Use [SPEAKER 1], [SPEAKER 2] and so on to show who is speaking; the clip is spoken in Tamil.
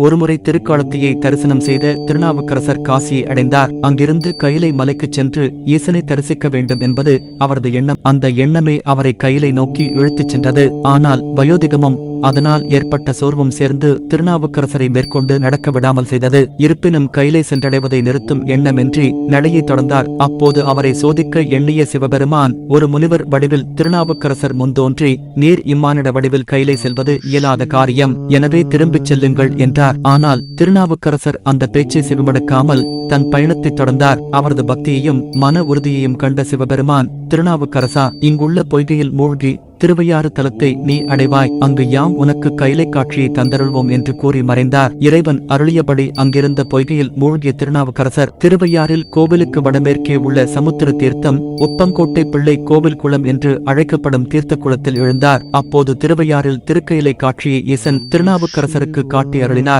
[SPEAKER 1] ஒருமுறை திருக்காலத்தியை தரிசனம் செய்த திருநாவுக்கரசர் காசியை அடைந்தார். அங்கிருந்து கைலை மலைக்குச் சென்று ஈசனை தரிசிக்க வேண்டும் என்பது அவரது எண்ணம். அந்த எண்ணமே அவரை கைலை நோக்கி இழுத்துச் சென்றது. ஆனால் வயோதிகமும் அதனால் ஏற்பட்ட சோர்வும் சேர்ந்து திருநாவுக்கரசரை மேற்கொண்டு நடக்க விடாமல் செய்தது. இருப்பினும் கைலை சென்றடைவதை நிறுத்தும் எண்ணமின்றி நடையை தொடர்ந்தார். அப்போது அவரை சோதிக்க எண்ணிய சிவபெருமான் ஒரு முனிவர் வடிவில் திருநாவுக்கரசர் முன்தோன்றி, நீர் இம்மானிட வடிவில் கைலை செல்வது இயலாத காரியம், எனவே திரும்பிச் செல்லுங்கள் என்றார். ஆனால் திருநாவுக்கரசர் அந்த பேச்சை செவிமடுக்காமல் தன் பயணத்தை தொடர்ந்தார். அவரது பக்தியையும் மன உறுதியையும் கண்ட சிவபெருமான், திருநாவுக்கரசா, இங்குள்ள பொய்கையில் மூழ்கி திருவையாறு தலத்தை நீ அடைவாய், அங்கு யாம் உனக்கு கைலை காட்சியை தந்தருள்வோம் என்று கூறி மறைந்தார். இறைவன் அருளியபடி அங்கிருந்த பொய்கையில் மூழ்கிய திருநாவுக்கரசர் திருவையாறில் கோவிலுக்கு வடமேற்கே உள்ள சமுத்திர தீர்த்தம், உப்பங்கோட்டை பிள்ளை கோவில் குளம் என்று அழைக்கப்படும் தீர்த்த குளத்தில் எழுந்தார். அப்போது திருவையாறில் திருக்கைலை காட்சியை ஈசன் திருநாவுக்கரசருக்கு காட்டி அருளினார்.